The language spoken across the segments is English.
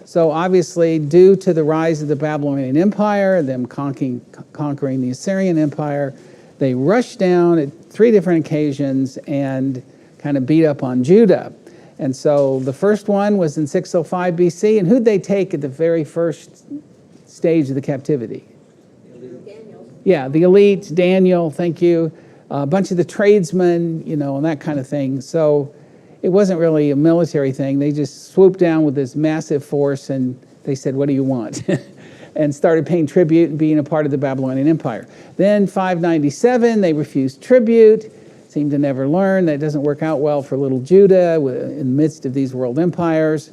So obviously, due to the rise of the Babylonian Empire, them conquering the Assyrian Empire, they rushed down at 3 different occasions and kind of beat up on Judah. And so the first one was in 605 BC, and who'd they take at the very first stage of the captivity? Daniel. Yeah, the elite, Daniel, thank you, a bunch of the tradesmen, and that kind of thing. So it wasn't really a military thing. They just swooped down with this massive force, and they said, what do you want? And started paying tribute and being a part of the Babylonian Empire. Then 597, they refused tribute, seemed to never learn. That doesn't work out well for little Judah in the midst of these world empires.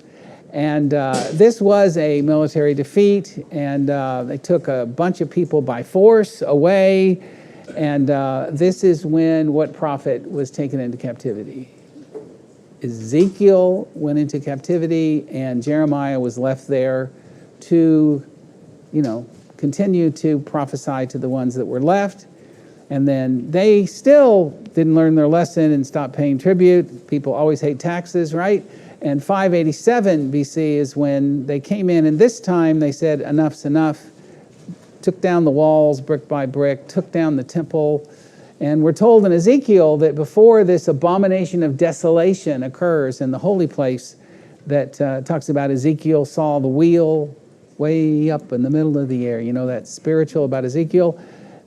And this was a military defeat, and they took a bunch of people by force away. And this is when what prophet was taken into captivity? Ezekiel went into captivity, and Jeremiah was left there to continue to prophesy to the ones that were left. And then they still didn't learn their lesson and stopped paying tribute. People always hate taxes, right? And 587 BC is when they came in, and this time they said, enough's enough. Took down the walls brick by brick, took down the temple. And we're told in Ezekiel that before this abomination of desolation occurs in the holy place, that talks about Ezekiel saw the wheel way up in the middle of the air. That spiritual about Ezekiel.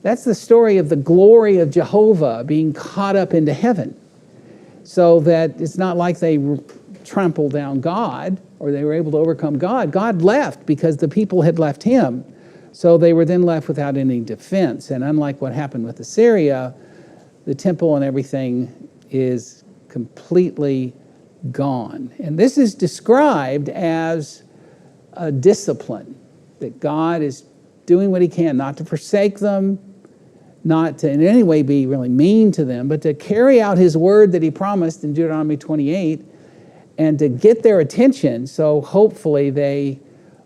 That's the story of the glory of Jehovah being caught up into heaven. So that it's not like they trampled down God or they were able to overcome God. God left because the people had left him. So they were then left without any defense. And unlike what happened with Assyria, the temple and everything is completely gone. And this is described as a discipline, that God is doing what he can, not to forsake them, not to in any way be really mean to them, but to carry out his word that he promised in Deuteronomy 28 and to get their attention. So hopefully they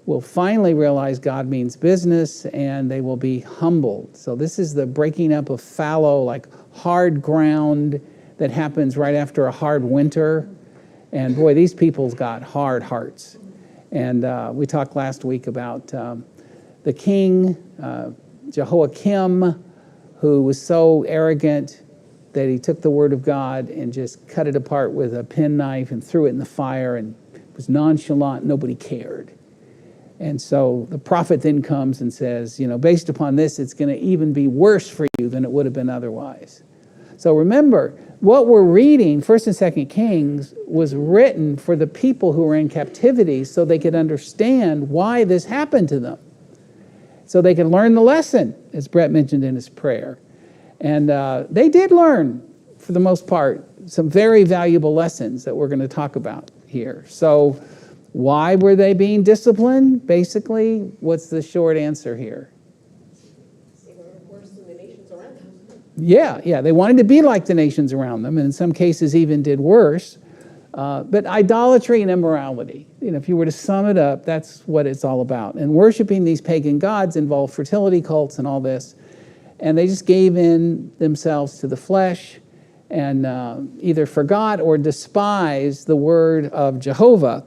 will finally realize God means business and they will be humbled. So this is the breaking up of fallow, like hard ground that happens right after a hard winter. And boy, these people's got hard hearts. And we talked last week about the king, Jehoiakim, who was so arrogant that he took the word of God and just cut it apart with a penknife and threw it in the fire and was nonchalant. Nobody cared. And so the prophet then comes and says, based upon this, it's going to even be worse for you than it would have been otherwise. So remember, what we're reading, 1st and 2nd Kings, was written for the people who were in captivity so they could understand why this happened to them. So they could learn the lesson, as Brett mentioned in his prayer. And they did learn, for the most part, some very valuable lessons that we're going to talk about here. So why were they being disciplined? Basically, what's the short answer here? They were worse than the nations around them. Yeah, they wanted to be like the nations around them, and in some cases even did worse. But idolatry and immorality, if you were to sum it up, that's what it's all about. And worshiping these pagan gods involved fertility cults and all this. And they just gave in themselves to the flesh and either forgot or despised the word of Jehovah.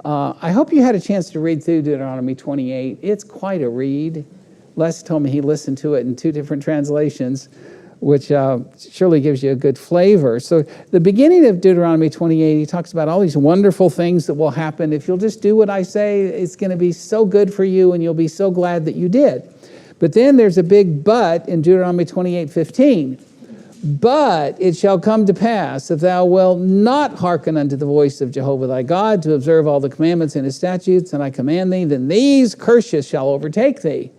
I hope you had a chance to read through Deuteronomy 28. It's quite a read. Les told me he listened to it in 2 different translations, which surely gives you a good flavor. So the beginning of Deuteronomy 28, he talks about all these wonderful things that will happen. If you'll just do what I say, it's going to be so good for you and you'll be so glad that you did. But then there's a big but in Deuteronomy 28:15. But it shall come to pass, if thou wilt not hearken unto the voice of Jehovah thy God, to observe all the commandments and his statutes, and I command thee, then these curses shall overtake thee.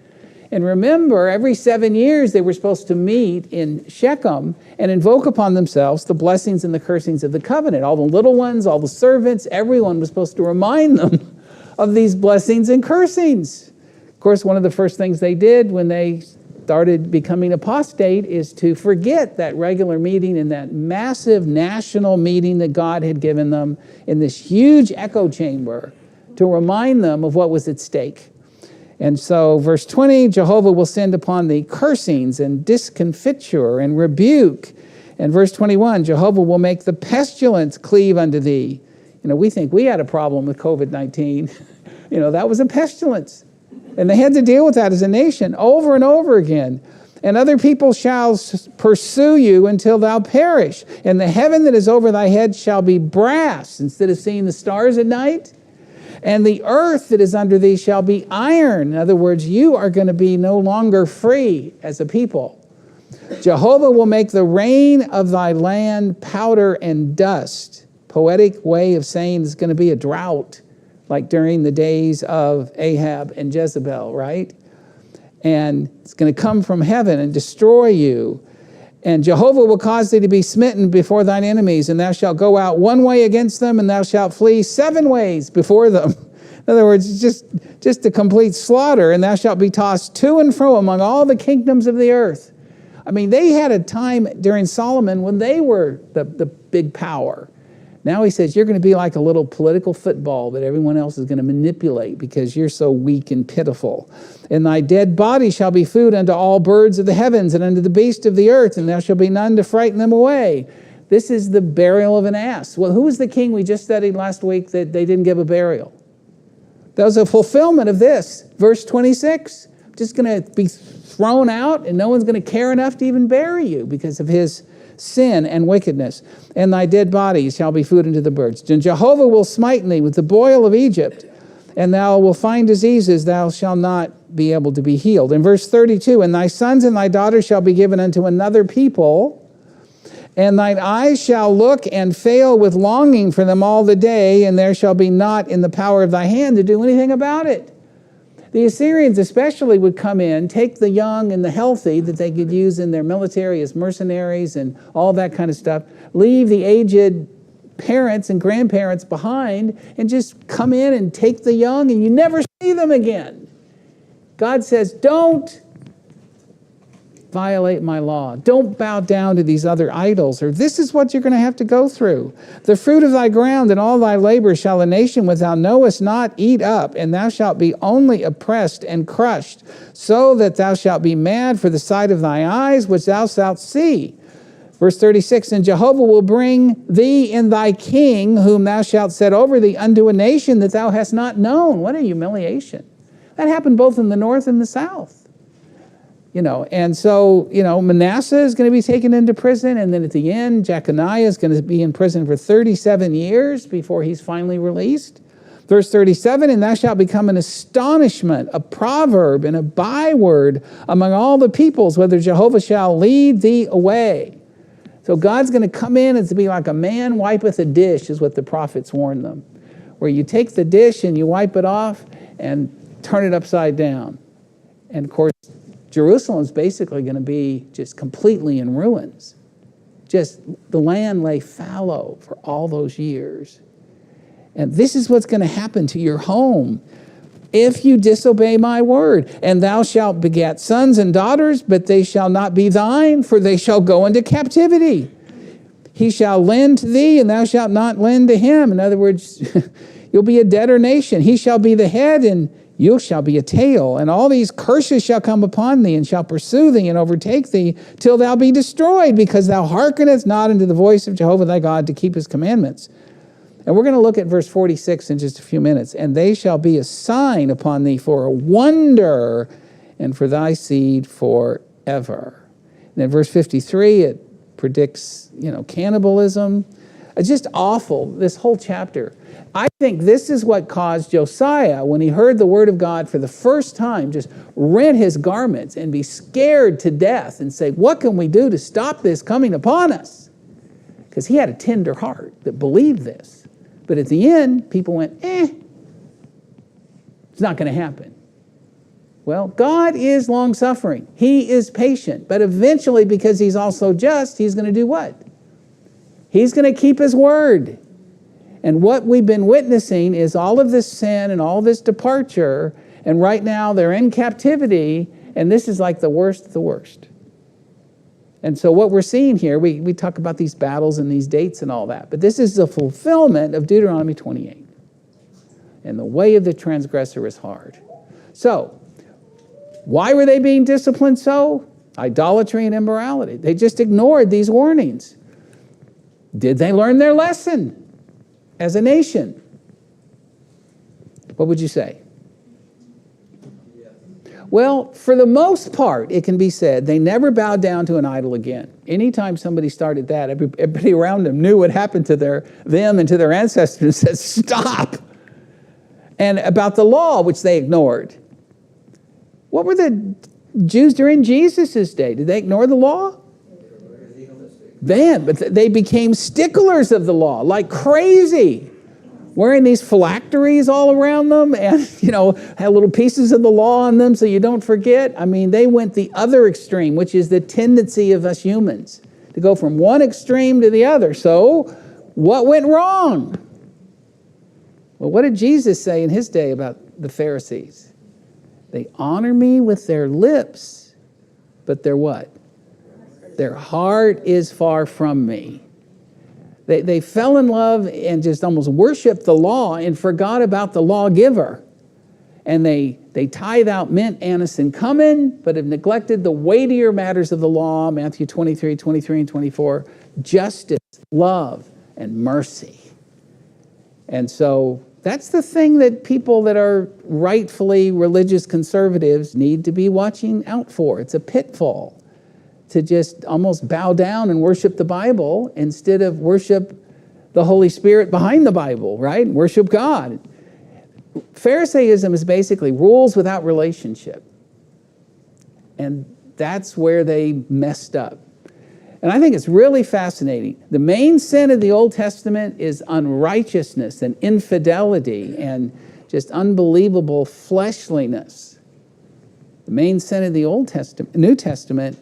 And remember, every 7 years they were supposed to meet in Shechem and invoke upon themselves the blessings and the cursings of the covenant. All the little ones, all the servants, everyone was supposed to remind them of these blessings and cursings. Of course, one of the first things they did when they started becoming apostate is to forget that regular meeting and that massive national meeting that God had given them in this huge echo chamber to remind them of what was at stake. And so verse 20, Jehovah will send upon thee cursings and discomfiture and rebuke. And verse 21, Jehovah will make the pestilence cleave unto thee. We think we had a problem with COVID-19. That was a pestilence. And they had to deal with that as a nation over and over again. And other people shall pursue you until thou perish. And the heaven that is over thy head shall be brass, instead of seeing the stars at night. And the earth that is under thee shall be iron. In other words, you are going to be no longer free as a people. Jehovah will make the rain of thy land powder and dust. Poetic way of saying it's going to be a drought, like during the days of Ahab and Jezebel, right? And it's going to come from heaven and destroy you. And Jehovah will cause thee to be smitten before thine enemies, and thou shalt go out one way against them, and thou shalt flee 7 ways before them. In other words, just a complete slaughter, and thou shalt be tossed to and fro among all the kingdoms of the earth. I mean, they had a time during Solomon when they were the big power. Now he says, you're going to be like a little political football that everyone else is going to manipulate because you're so weak and pitiful. And thy dead body shall be food unto all birds of the heavens and unto the beasts of the earth, and there shall be none to frighten them away. This is the burial of an ass. Well, who was the king we just studied last week that they didn't give a burial? That was a fulfillment of this. Verse 26, just going to be thrown out, and no one's going to care enough to even bury you because of his sin and wickedness. And thy dead body shall be food unto the birds. And Jehovah will smite thee with the boil of Egypt, and thou wilt find diseases, thou shalt not be able to be healed. In verse 32, and thy sons and thy daughters shall be given unto another people, and thine eyes shall look and fail with longing for them all the day, and there shall be not in the power of thy hand to do anything about it. The Assyrians especially would come in, take the young and the healthy that they could use in their military as mercenaries and all that kind of stuff, leave the aged parents and grandparents behind, and just come in and take the young, and you never see them again. God says, don't violate my law. Don't bow down to these other idols, or this is what you're going to have to go through. The fruit of thy ground and all thy labor shall a nation which thou knowest not eat up, and thou shalt be only oppressed and crushed, so that thou shalt be mad for the sight of thy eyes, which thou shalt see. Verse 36, and Jehovah will bring thee and thy king, whom thou shalt set over thee, unto a nation that thou hast not known. What a humiliation. That happened both in the north and the south. And so, Manasseh is going to be taken into prison, and then at the end, Jeconiah is going to be in prison for 37 years before he's finally released. Verse 37, and thou shalt become an astonishment, a proverb, and a byword among all the peoples, whether Jehovah shall lead thee away. So God's going to come in and to be like a man wipeth a dish, is what the prophets warned them, where you take the dish and you wipe it off and turn it upside down. And of course, Jerusalem's basically going to be just completely in ruins. Just the land lay fallow for all those years. And this is what's going to happen to your home if you disobey my word. And thou shalt beget sons and daughters, but they shall not be thine, for they shall go into captivity. He shall lend to thee, and thou shalt not lend to him. In other words, you'll be a debtor nation. He shall be the head, and you shall be a tail, and all these curses shall come upon thee, and shall pursue thee, and overtake thee, till thou be destroyed, because thou hearkenest not unto the voice of Jehovah thy God to keep his commandments. And we're going to look at verse 46 in just a few minutes. And they shall be a sign upon thee for a wonder, and for thy seed forever. And then verse 53, it predicts, cannibalism. It's just awful, this whole chapter. I think this is what caused Josiah, when he heard the word of God for the first time, just rent his garments and be scared to death and say, what can we do to stop this coming upon us? Because he had a tender heart that believed this. But at the end, people went, it's not going to happen. Well, God is long-suffering. He is patient. But eventually, because he's also just, he's going to do what? He's going to keep his word. And what we've been witnessing is all of this sin and all this departure, and right now they're in captivity, and this is like the worst of the worst. And so what we're seeing here, we talk about these battles and these dates and all that, but this is the fulfillment of Deuteronomy 28. And the way of the transgressor is hard. So, why were they being disciplined so? Idolatry and immorality. They just ignored these warnings. Did they learn their lesson as a nation? What would you say? Well, for the most part, it can be said they never bowed down to an idol again. Anytime somebody started that, everybody around them knew what happened to them and to their ancestors and said, stop. And about the law, which they ignored. What were the Jews during Jesus' day? Did they ignore the law? But they became sticklers of the law like crazy. Wearing these phylacteries all around them and, had little pieces of the law on them so you don't forget. I mean, they went the other extreme, which is the tendency of us humans to go from one extreme to the other. So what went wrong? Well, what did Jesus say in his day about the Pharisees? They honor me with their lips, but their what? Their heart is far from me. They fell in love and just almost worshiped the law and forgot about the lawgiver. And they tithe out mint, anise, and cumin, but have neglected the weightier matters of the law, Matthew 23, 23, and 24, justice, love, and mercy. And so that's the thing that people that are rightfully religious conservatives need to be watching out for. It's a pitfall to just almost bow down and worship the Bible instead of worship the Holy Spirit behind the Bible, right? Worship God. Pharisaism is basically rules without relationship. And that's where they messed up. And I think it's really fascinating. The main sin of the Old Testament is unrighteousness and infidelity and just unbelievable fleshliness. The main sin of the New Testament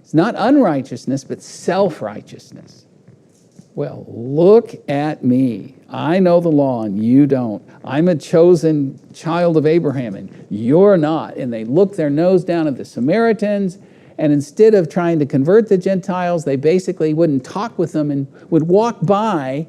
is not unrighteousness, but self-righteousness. Well, look at me. I know the law and you don't. I'm a chosen child of Abraham and you're not. And they look their nose down at the Samaritans, and instead of trying to convert the Gentiles, they basically wouldn't talk with them and would walk by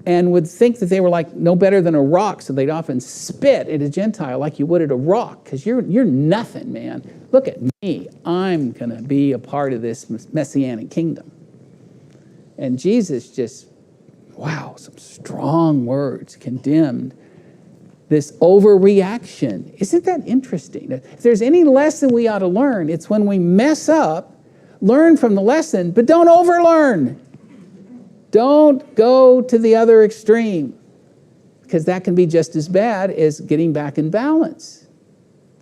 and would think that they were like no better than a rock. So they'd often spit at a Gentile like you would at a rock, because you're nothing, man. Look at me. I'm going to be a part of this messianic kingdom. And Jesus just, wow, some strong words, condemned this overreaction. Isn't that interesting? If there's any lesson we ought to learn, it's when we mess up, learn from the lesson, but don't overlearn. Don't go to the other extreme, because that can be just as bad as getting back in balance.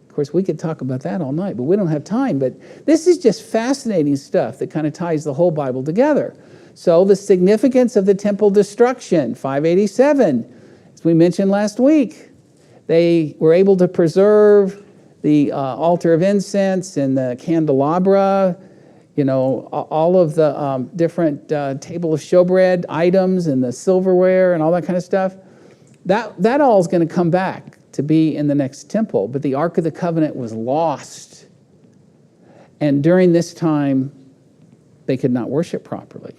Of course, we could talk about that all night, but we don't have time. But this is just fascinating stuff that kind of ties the whole Bible together. So the significance of the temple destruction, 587, as we mentioned last week, they were able to preserve the altar of incense and the candelabra, all of the different table of showbread items and the silverware and all that kind of stuff. That all is going to come back to be in the next temple. But the Ark of the Covenant was lost. And during this time, they could not worship properly.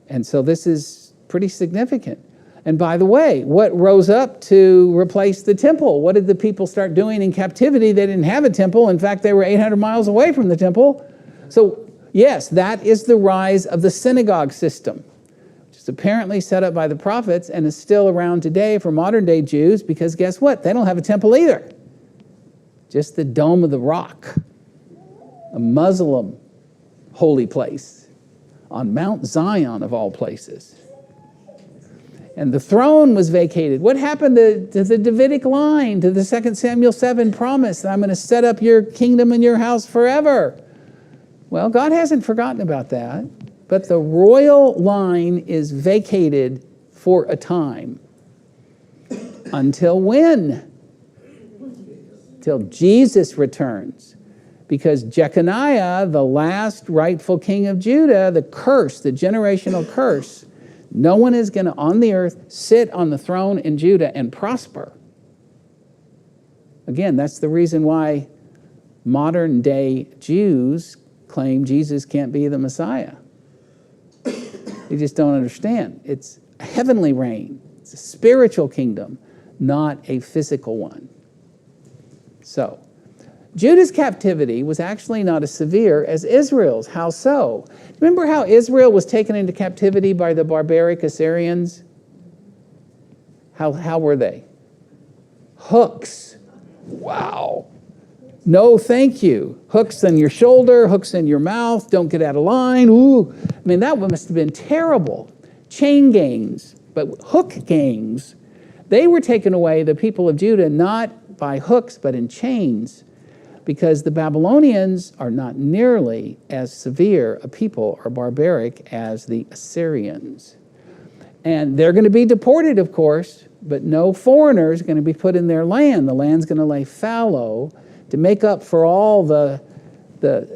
And so this is pretty significant. And by the way, what rose up to replace the temple? What did the people start doing in captivity? They didn't have a temple. In fact, they were 800 miles away from the temple. So yes, that is the rise of the synagogue system, which is apparently set up by the prophets and is still around today for modern day Jews, because guess what? They don't have a temple either. Just the Dome of the Rock, a Muslim holy place on Mount Zion of all places. And the throne was vacated. What happened to the Davidic line, to the 2 Samuel 7 promise that I'm going to set up your kingdom and your house forever? Well, God hasn't forgotten about that, but the royal line is vacated for a time. Until when? Till Jesus returns. Because Jeconiah, the last rightful king of Judah, the curse, the generational curse, no one is going to, on the earth, sit on the throne in Judah and prosper. Again, that's the reason why modern day Jews claim Jesus can't be the Messiah. They just don't understand. It's a heavenly reign. It's a spiritual kingdom, not a physical one. So, Judah's captivity was actually not as severe as Israel's. How so? Remember how Israel was taken into captivity by the barbaric Assyrians? How were they? hooks. Wow. No, thank you. Hooks in your shoulder, hooks in your mouth, don't get out of line. Ooh. I mean, that must have been terrible. Chain gangs, but hook gangs. They were taking away, the people of Judah, not by hooks, but in chains, because the Babylonians are not nearly as severe a people or barbaric as the Assyrians. And they're going to be deported, of course, but no foreigners are going to be put in their land. The land's going to lay fallow to make up for all the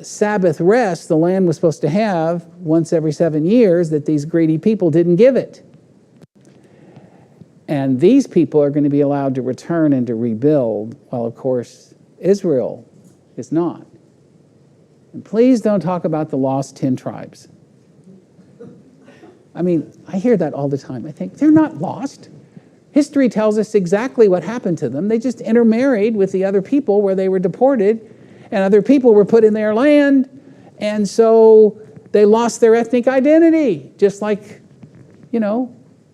Sabbath rest the land was supposed to have once every 7 years that these greedy people didn't give it. And these people are going to be allowed to return and to rebuild, while, of course, Israel is not. And please don't talk about the lost 10 tribes. I mean, I hear that all the time. I think, they're not lost. History tells us exactly what happened to them. They just intermarried with the other people where they were deported, and other people were put in their land, and so they lost their ethnic identity, just like,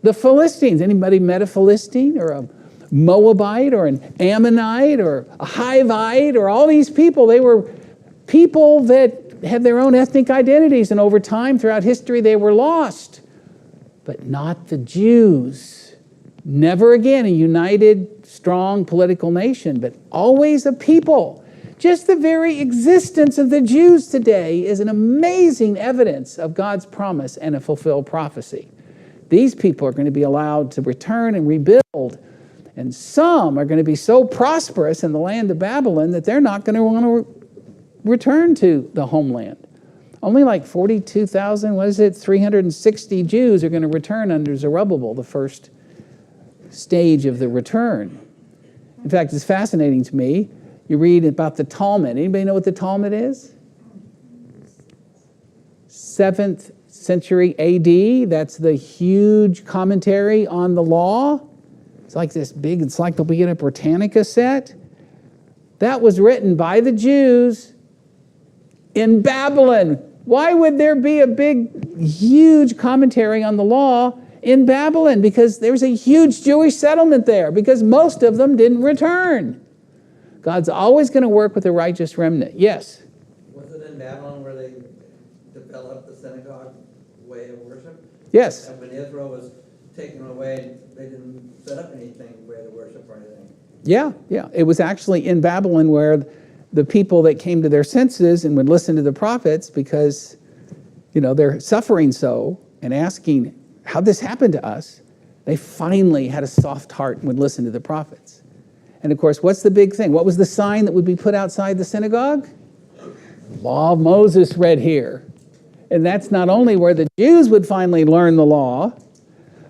the Philistines. Anybody met a Philistine or a Moabite or an Ammonite or a Hivite or all these people? They were people that had their own ethnic identities, and over time, throughout history, they were lost. But not the Jews. Never again a united, strong political nation, but always a people. Just the very existence of the Jews today is an amazing evidence of God's promise and a fulfilled prophecy. These people are going to be allowed to return and rebuild, and some are going to be so prosperous in the land of Babylon that they're not going to want to return to the homeland. Only like 42,000, 360 Jews are going to return under Zerubbabel, the first stage of the return. In fact, it's fascinating to me. You read about the Talmud. Anybody know what the Talmud is? 7th century AD. That's the huge commentary on the law. It's like this big Encyclopedia Britannica set. That was written by the Jews in Babylon. Why would there be a big, huge commentary on the law in Babylon? Because there's a huge Jewish settlement there, because most of them didn't return. God's always going to work with a righteous remnant. Yes? Was it in Babylon where they developed the synagogue way of worship? Yes. And when Israel was taken away, they didn't set up anything way to worship or anything. Yeah. It was actually in Babylon where the people that came to their senses and would listen to the prophets, because, they're suffering so and asking, how'd this happen to us? They finally had a soft heart and would listen to the prophets. And of course, what's the big thing? What was the sign that would be put outside the synagogue? Law of Moses read here. And that's not only where the Jews would finally learn the law,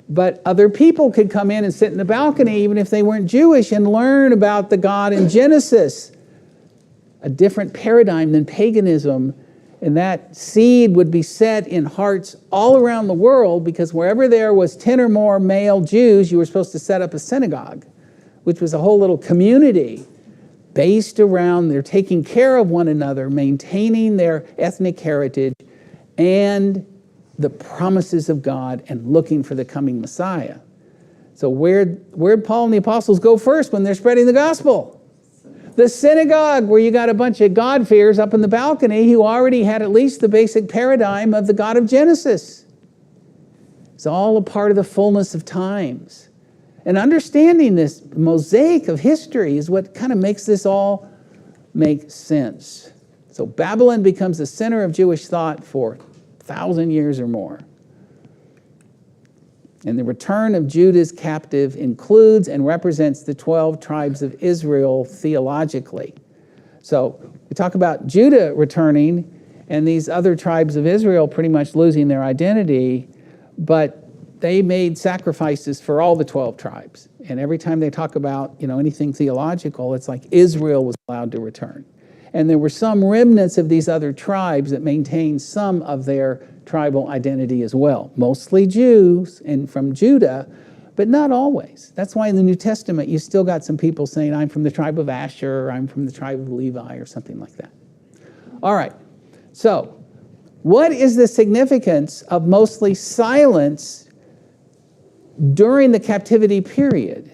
but other people could come in and sit in the balcony, even if they weren't Jewish, and learn about the God in Genesis. A different paradigm than paganism. And that seed would be set in hearts all around the world, because wherever there was 10 or more male Jews, you were supposed to set up a synagogue, which was a whole little community based around their taking care of one another, maintaining their ethnic heritage and the promises of God, and looking for the coming Messiah. So where'd Paul and the apostles go first when they're spreading the gospel? The synagogue, where you got a bunch of God-fearers up in the balcony who already had at least the basic paradigm of the God of Genesis. It's all a part of the fullness of times. And understanding this mosaic of history is what kind of makes this all make sense. So Babylon becomes the center of Jewish thought for 1,000 years or more. And the return of Judah's captive includes and represents the 12 tribes of Israel theologically. So we talk about Judah returning and these other tribes of Israel pretty much losing their identity, but they made sacrifices for all the 12 tribes. And every time they talk about, anything theological, it's like Israel was allowed to return. And there were some remnants of these other tribes that maintained some of their tribal identity as well. Mostly Jews and from Judah, but not always. That's why in the New Testament, you still got some people saying, I'm from the tribe of Asher, or I'm from the tribe of Levi, or something like that. All right. So what is the significance of mostly silence during the captivity period?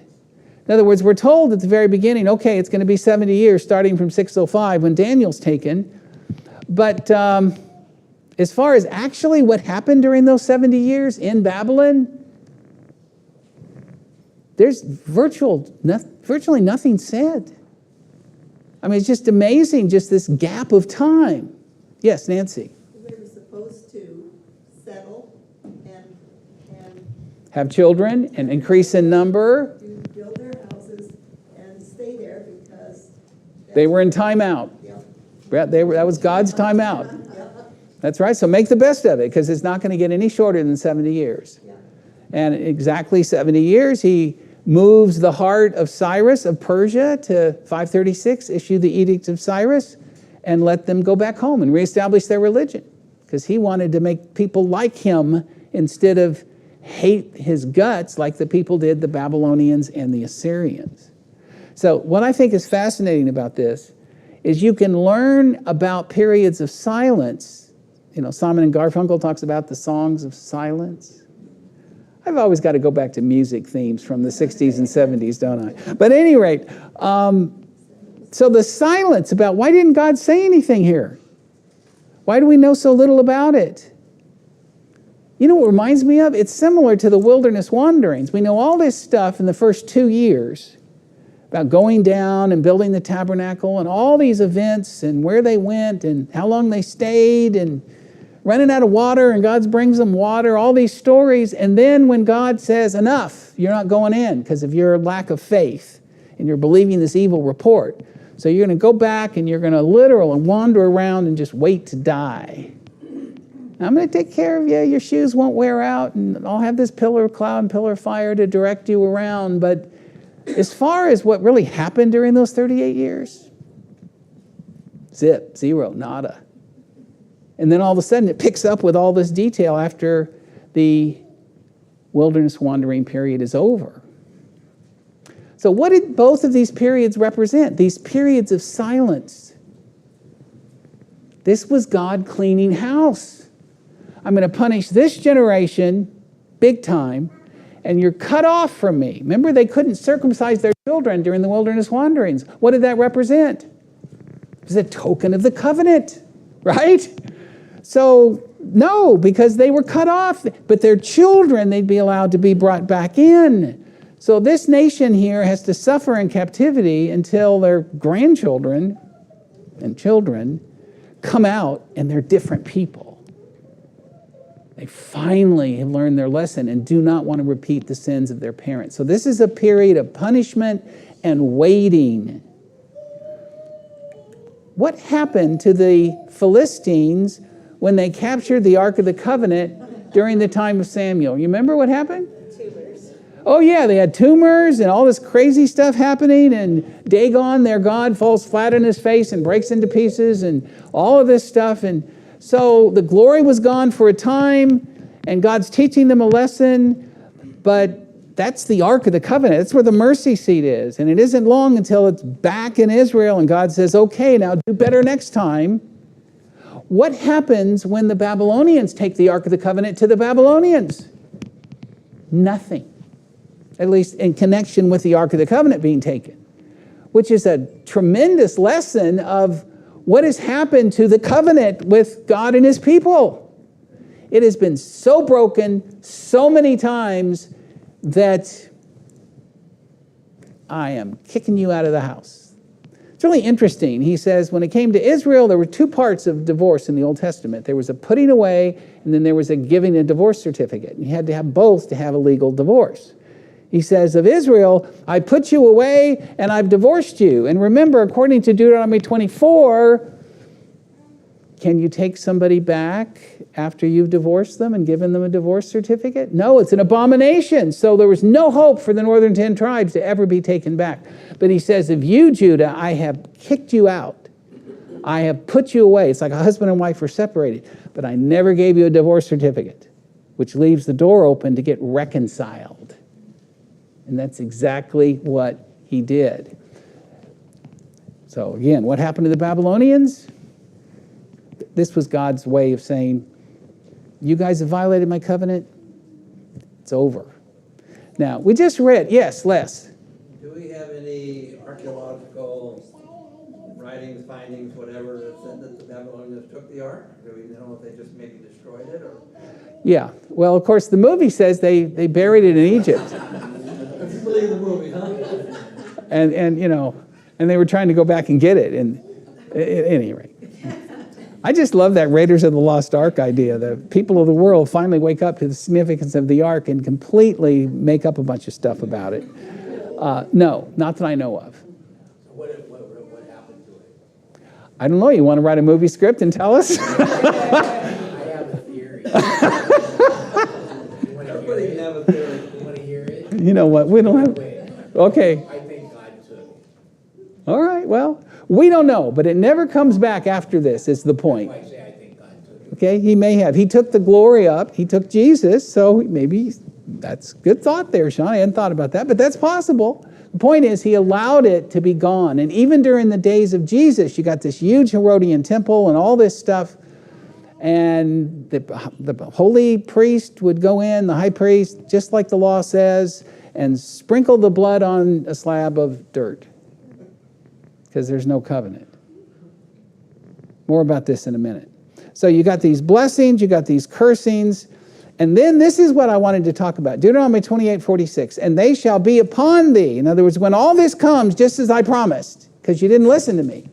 In other words, we're told at the very beginning, okay, it's going to be 70 years starting from 605 when Daniel's taken. But as far as actually what happened during those 70 years in Babylon, there's virtually nothing said. I mean, it's just amazing, just this gap of time. Yes, Nancy. They were supposed to settle and Have children and increase in number. build their houses and stay there because They were in timeout. Yep. Yeah, that was God's timeout. Yep. That's right. So make the best of it, because it's not going to get any shorter than 70 years. Yeah. And exactly 70 years, he moves the heart of Cyrus of Persia to 536, issue the Edict of Cyrus, and let them go back home and reestablish their religion, because he wanted to make people like him instead of hate his guts like the people did, the Babylonians and the Assyrians. So what I think is fascinating about this is you can learn about periods of silence. You know, Simon and Garfunkel talks about the songs of silence. I've always got to go back to music themes from the 60s and 70s, don't I? But at any rate, so the silence about why didn't God say anything here? Why do we know so little about it? You know what it reminds me of? It's similar to the wilderness wanderings. We know all this stuff in the first 2 years about going down and building the tabernacle and all these events and where they went and how long they stayed and running out of water, and God brings them water, all these stories. And then when God says, enough, you're not going in because of your lack of faith and you're believing this evil report. So you're going to go back and you're going to literally wander around and just wait to die. I'm going to take care of you. Your shoes won't wear out, and I'll have this pillar of cloud and pillar of fire to direct you around. But as far as what really happened during those 38 years, zero, nada. And then all of a sudden it picks up with all this detail after the wilderness wandering period is over. So what did both of these periods represent? These periods of silence. This was God cleaning house. I'm going to punish this generation big time, and you're cut off from me. Remember, they couldn't circumcise their children during the wilderness wanderings. What did that represent? It was a token of the covenant, right? So, no, because they were cut off. But their children, they'd be allowed to be brought back in. So this nation here has to suffer in captivity until their grandchildren and children come out and they're different people. They finally have learned their lesson and do not want to repeat the sins of their parents. So this is a period of punishment and waiting. What happened to the Philistines when they captured the Ark of the Covenant during the time of Samuel? You remember what happened? Tumors. Oh yeah, they had tumors and all this crazy stuff happening, and Dagon, their god, falls flat on his face and breaks into pieces and all of this stuff. And so the glory was gone for a time, and God's teaching them a lesson, but that's the Ark of the Covenant. That's where the mercy seat is. And it isn't long until it's back in Israel, and God says, okay, now do better next time. What happens when the Babylonians take the Ark of the Covenant to the Babylonians? Nothing. At least in connection with the Ark of the Covenant being taken, which is a tremendous lesson of what has happened to the covenant with God and his people. It has been so broken so many times that I am kicking you out of the house. It's really interesting. He says when it came to Israel, there were two parts of divorce in the Old Testament. There was a putting away, and then there was a giving a divorce certificate. You had to have both to have a legal divorce. He says of Israel, I put you away and I've divorced you. And remember, according to Deuteronomy 24, can you take somebody back after you've divorced them and given them a divorce certificate? No, it's an abomination. So there was no hope for the northern 10 tribes to ever be taken back. But he says, of you, Judah, I have kicked you out. I have put you away. It's like a husband and wife were separated. But I never gave you a divorce certificate, which leaves the door open to get reconciled. And that's exactly what he did. So again, what happened to the Babylonians? This was God's way of saying, you guys have violated my covenant. It's over. Now, we just read, yes, Les. Do we have any archaeological writings, findings, whatever, that said that the Babylonians took the ark? Do we know if they just maybe destroyed it, or? Yeah. Well, of course, the movie says they buried it in Egypt. If you believe the movie, huh? And you know, and they were trying to go back and get it. And at any rate, I just love that Raiders of the Lost Ark idea. The people of the world finally wake up to the significance of the ark and completely make up a bunch of stuff about it. No, not that I know of. What happened to it? I don't know. You want to write a movie script and tell us? I have a theory. Everybody can have a theory. You want to hear it? You know what? We don't have. Wait. Okay. I think God took it. All right. Well, we don't know, but it never comes back after this. Is the point? I say I think God took it. Okay. He may have. He took the glory up. He took Jesus. So maybe that's good thought there, Sean. I hadn't thought about that, but that's possible. The point is, he allowed it to be gone. And even during the days of Jesus, you got this huge Herodian temple and all this stuff. And the holy priest would go in, the high priest, just like the law says, and sprinkle the blood on a slab of dirt, because there's no covenant. More about this in a minute. So you got these blessings, you got these cursings, and then this is what I wanted to talk about. Deuteronomy 28:46. And they shall be upon thee. In other words, when all this comes, just as I promised, because you didn't listen to me,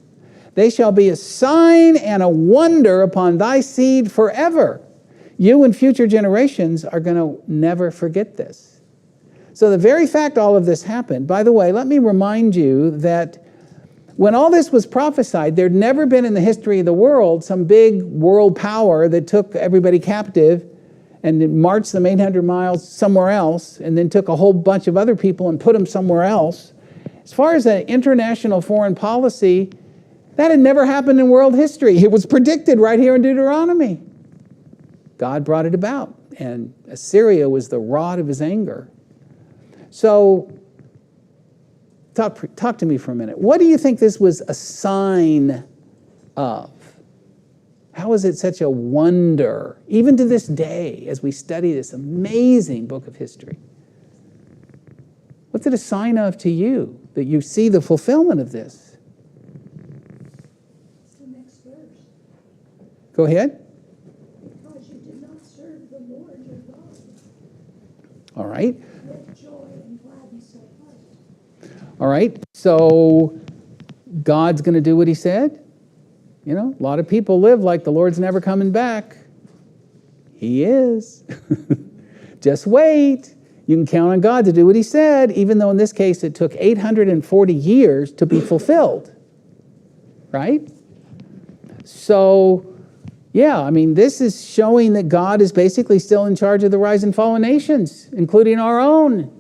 they shall be a sign and a wonder upon thy seed forever. You and future generations are going to never forget this. So the very fact all of this happened, by the way, let me remind you that when all this was prophesied, there'd never been in the history of the world some big world power that took everybody captive and marched them 800 miles somewhere else, and then took a whole bunch of other people and put them somewhere else. As far as an international foreign policy, that had never happened in world history. It was predicted right here in Deuteronomy. God brought it about, and Assyria was the rod of his anger. So, talk to me for a minute. What do you think this was a sign of? How is it such a wonder, even to this day, as we study this amazing book of history? What's it a sign of to you, that you see the fulfillment of this? It's the next verse. Go ahead. Because you did not serve the Lord your God All right. with joy and gladness of heart. All right. So God's going to do what he said? You know, a lot of people live like the Lord's never coming back. He is. Just wait. You can count on God to do what he said, even though in this case it took 840 years to be fulfilled. Right? So, yeah, I mean, this is showing that God is basically still in charge of the rise and fall of nations, including our own.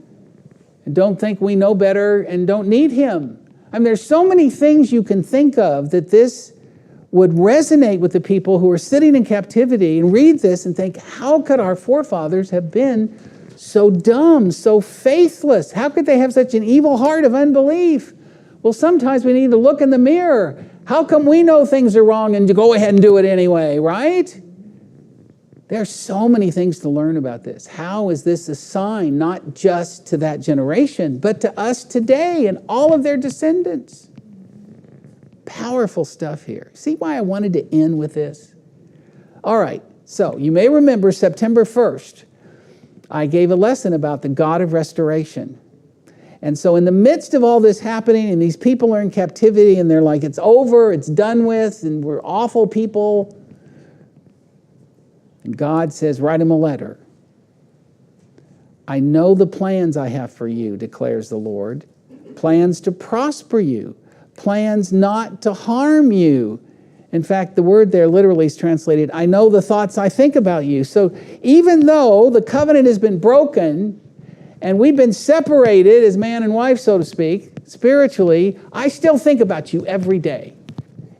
And don't think we know better and don't need him. I mean, there's so many things you can think of that this would resonate with the people who are sitting in captivity and read this and think, how could our forefathers have been so dumb, so faithless? How could they have such an evil heart of unbelief? Well, sometimes we need to look in the mirror. How come we know things are wrong and to go ahead and do it anyway, right? There are so many things to learn about this. How is this a sign, not just to that generation, but to us today and all of their descendants? Powerful stuff here. See why I wanted to end with this? All right, so you may remember September 1st, I gave a lesson about the God of restoration. And so in the midst of all this happening, and these people are in captivity, and they're like, it's over, it's done with, and we're awful people. And God says, write him a letter. I know the plans I have for you, declares the Lord. Plans to prosper you. Plans not to harm you. In fact, the word there literally is translated, I know the thoughts I think about you. So even though the covenant has been broken and we've been separated as man and wife, so to speak, spiritually, I still think about you every day.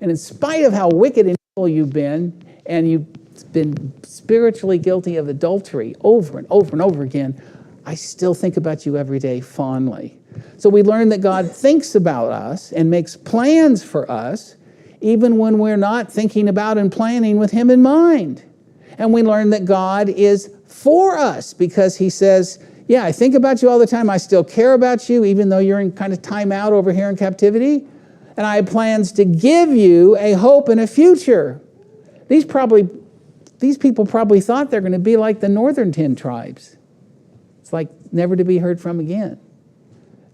And in spite of how wicked and evil you've been, and you've been spiritually guilty of adultery over and over and over again, I still think about you every day fondly. So we learn that God thinks about us and makes plans for us, even when we're not thinking about and planning with him in mind. And we learn that God is for us because he says, Yeah, I think about you all the time. I still care about you, even though you're in kind of time out over here in captivity. And I have plans to give you a hope and a future. These people probably thought they're going to be like the northern 10 tribes. It's like never to be heard from again.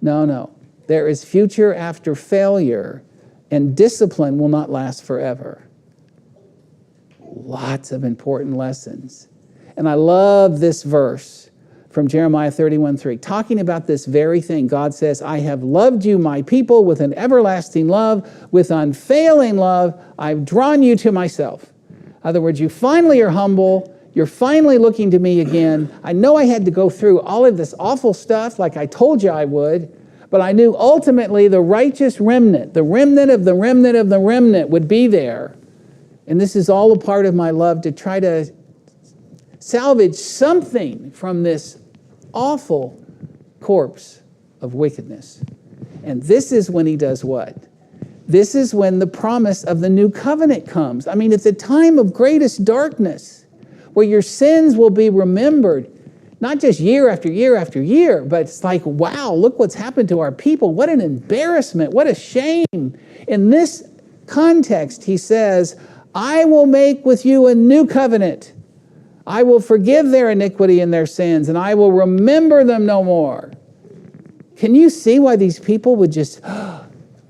No. There is future after failure, and discipline will not last forever. Lots of important lessons. And I love this verse from Jeremiah 31:3, talking about this very thing. God says, I have loved you, my people, with an everlasting love, with unfailing love. I've drawn you to myself. In other words, you finally are humble. You're finally looking to me again. I know I had to go through all of this awful stuff like I told you I would, but I knew ultimately the righteous remnant, the remnant of the remnant of the remnant would be there. And this is all a part of my love to try to salvage something from this awful corpse of wickedness. And this is when he does what? This is when the promise of the new covenant comes. I mean, it's a time of greatest darkness where your sins will be remembered, not just year after year after year, but it's like, wow, look what's happened to our people. What an embarrassment. What a shame. In this context, he says, I will make with you a new covenant. I will forgive their iniquity and their sins, and I will remember them no more. Can you see why these people would just,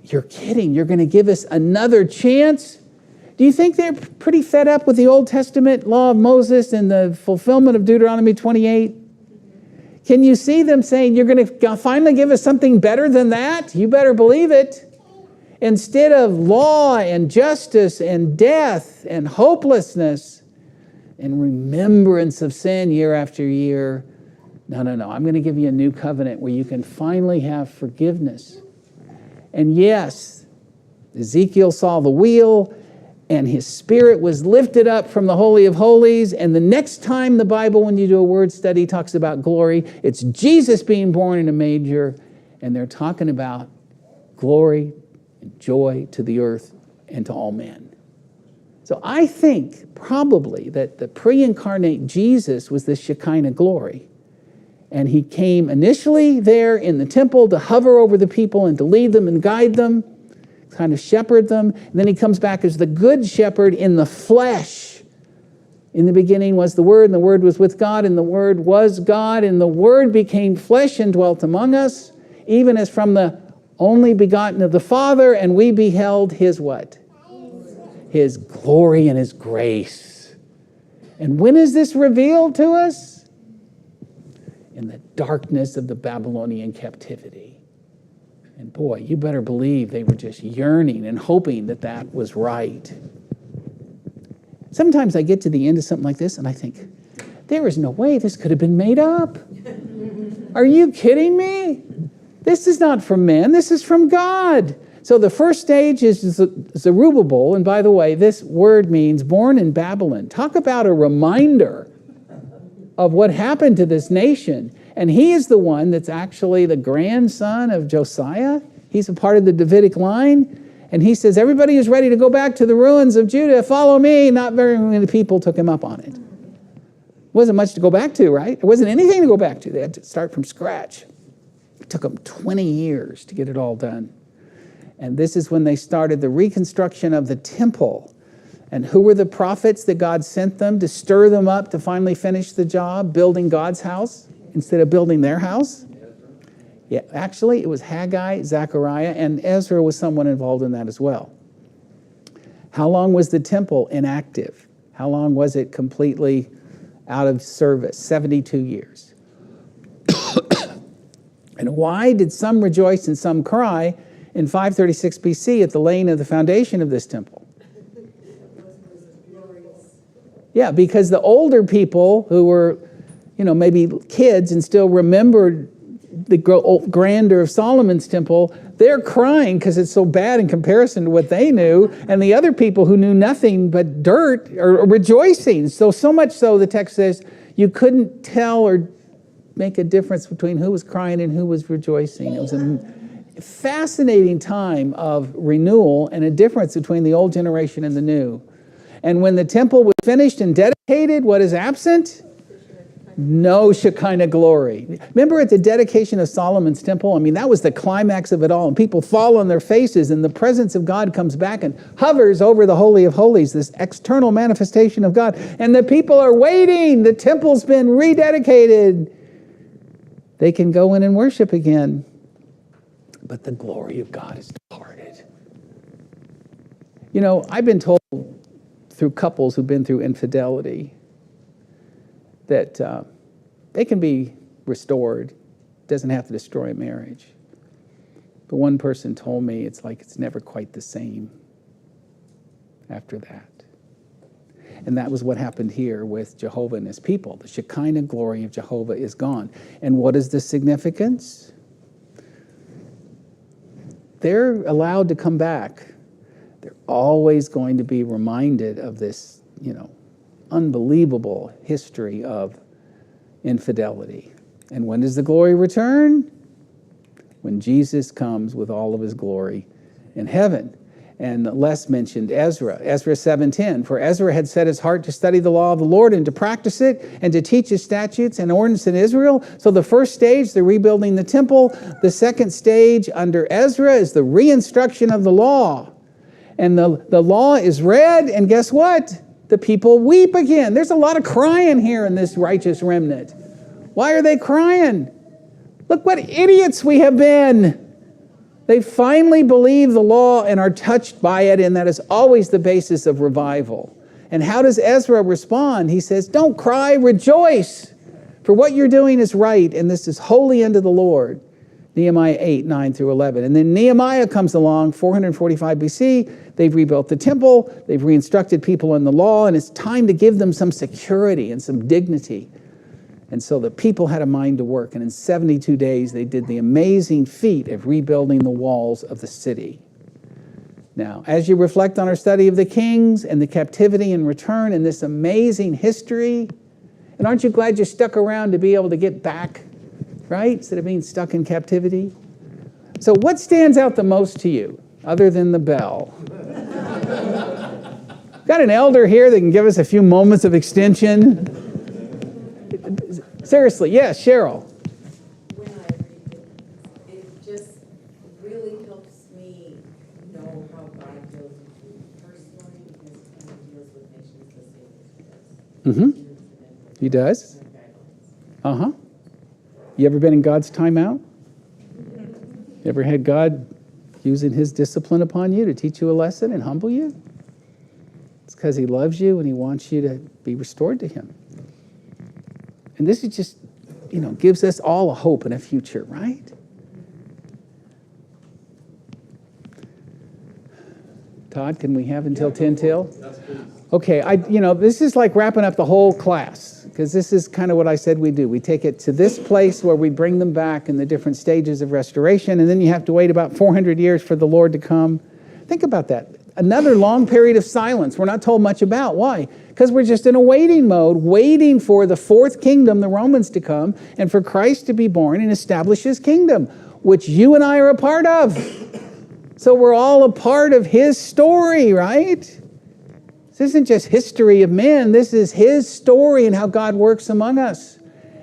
you're kidding, you're going to give us another chance? Do you think they're pretty fed up with the Old Testament law of Moses and the fulfillment of Deuteronomy 28? Can you see them saying, you're going to finally give us something better than that? You better believe it. Instead of law and justice and death and hopelessness and remembrance of sin year after year, no. I'm going to give you a new covenant where you can finally have forgiveness. And yes, Ezekiel saw the wheel, and his spirit was lifted up from the Holy of Holies. And the next time the Bible, when you do a word study, talks about glory, it's Jesus being born in a manger, and they're talking about glory and joy to the earth and to all men. So I think probably that the pre-incarnate Jesus was the Shekinah glory. And he came initially there in the temple to hover over the people and to lead them and guide them, kind of shepherd them. And then he comes back as the good shepherd in the flesh. In the beginning was the Word, and the Word was with God, and the Word was God, and the Word became flesh and dwelt among us, even as from the only begotten of the Father, and we beheld his what? His glory and his grace. And when is this revealed to us? In the darkness of the Babylonian captivity. And boy, you better believe they were just yearning and hoping that that was right. Sometimes I get to the end of something like this and I think, there is no way this could have been made up. Are you kidding me? This is not from men, this is from God. So the first stage is Zurubbabel, and by the way, this word means born in Babylon. Talk about a reminder of what happened to this nation. And he is the one that's actually the grandson of Josiah. He's a part of the Davidic line. And he says, everybody is ready to go back to the ruins of Judah. Follow me. Not very many people took him up on it. Wasn't much to go back to, right? There wasn't anything to go back to. They had to start from scratch. It took them 20 years to get it all done. And this is when they started the reconstruction of the temple. And who were the prophets that God sent them to stir them up to finally finish the job, building God's house instead of building their house? Yeah, actually, it was Haggai, Zechariah, and Ezra was someone involved in that as well. How long was the temple inactive? How long was it completely out of service? 72 years. And why did some rejoice and some cry in 536 BC at the laying of the foundation of this temple? Yeah, because the older people who were, maybe kids and still remembered the grandeur of Solomon's temple, they're crying because it's so bad in comparison to what they knew. And the other people who knew nothing but dirt are rejoicing. So much so, the text says, you couldn't tell or make a difference between who was crying and who was rejoicing. It was a fascinating time of renewal and a difference between the old generation and the new. And when the temple was finished and dedicated, what is absent? No Shekinah glory. Remember at the dedication of Solomon's temple? I mean, that was the climax of it all. And people fall on their faces, and the presence of God comes back and hovers over the Holy of Holies, this external manifestation of God. And the people are waiting. The temple's been rededicated. They can go in and worship again. But the glory of God is departed. You know, I've been told through couples who've been through infidelity that they can be restored. It doesn't have to destroy a marriage. But one person told me it's like it's never quite the same after that. And that was what happened here with Jehovah and his people. The Shekinah glory of Jehovah is gone. And what is the significance? They're allowed to come back. They're always going to be reminded of this, unbelievable history of infidelity. And when does the glory return? When Jesus comes with all of his glory in heaven. And Les mentioned Ezra 7:10. For Ezra had set his heart to study the law of the Lord and to practice it and to teach his statutes and ordinances in Israel. So the first stage, they're rebuilding the temple. The second stage under Ezra is the reinstruction of the law. And the law is read, and guess what? The people weep again. There's a lot of crying here in this righteous remnant. Why are they crying? Look what idiots we have been. They finally believe the law and are touched by it, and that is always the basis of revival. And how does Ezra respond? He says, don't cry, rejoice, for what you're doing is right, and this is holy unto the Lord. Nehemiah 8:9-11. And then Nehemiah comes along, 445 BC. They've rebuilt the temple. They've reinstructed people in the law, and it's time to give them some security and some dignity. And so the people had a mind to work, and in 72 days, they did the amazing feat of rebuilding the walls of the city. Now, as you reflect on our study of the kings and the captivity and return and this amazing history, and aren't you glad you stuck around to be able to get back, right? Instead of being stuck in captivity. So what stands out the most to you, other than the bell? Got an elder here that can give us a few moments of extension. Seriously, yes, Cheryl. When I read it just really helps me know how God deals with you personally, because He deals with nations the same as He does. He does? Uh-huh. You ever been in God's timeout? You ever had God using his discipline upon you to teach you a lesson and humble you? It's because he loves you and he wants you to be restored to him. And this is just, gives us all a hope and a future, right? Todd, can we have until 10 till? Okay, this is like wrapping up the whole class, because this is kind of what I said we do. We take it to this place where we bring them back in the different stages of restoration, and then you have to wait about 400 years for the Lord to come. Think about that. Another long period of silence we're not told much about. Why? Because we're just in a waiting mode, waiting for the fourth kingdom, the Romans, to come, and for Christ to be born and establish his kingdom, which you and I are a part of. So we're all a part of his story, right? This isn't just history of men. This is his story and how God works among us.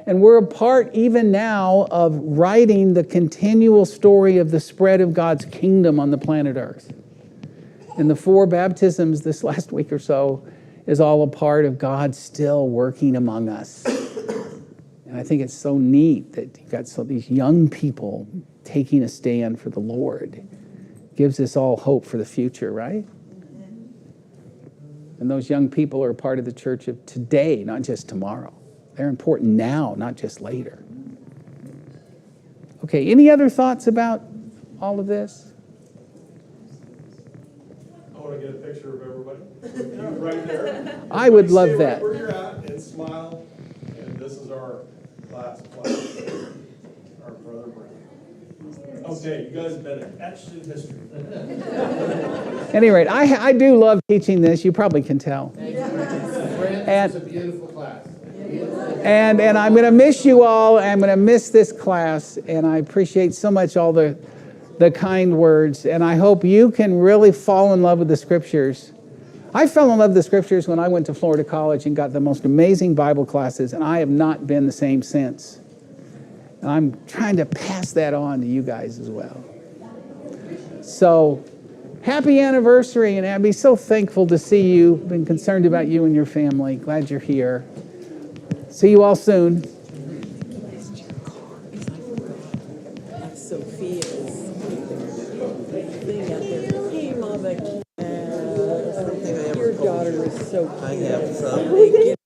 And we're a part even now of writing the continual story of the spread of God's kingdom on the planet Earth. And the 4 baptisms this last week or so is all a part of God still working among us. And I think it's so neat that you've got these young people taking a stand for the Lord. Gives us all hope for the future, right? And those young people are part of the church of today, not just tomorrow. They're important now, not just later. Okay, any other thoughts about all of this? I want to get a picture of everybody. You right there. I would love Stay that. right where you're at and smile. And this is our last class. Our brother Brent. Okay, you guys have been etched in history. At any rate, I do love teaching this. You probably can tell. Brent, it's a beautiful class. And I'm going to miss you all. I'm going to miss this class. And I appreciate so much all the kind words. And I hope you can really fall in love with the scriptures. I fell in love with the scriptures when I went to Florida College and got the most amazing Bible classes, and I have not been the same since. And I'm trying to pass that on to you guys as well. So, happy anniversary, and I'd be so thankful to see you. Been concerned about you and your family. Glad you're here. See you all soon. Sophia's thing out there. Hey, Mama, your daughter is so cute. I have some. They get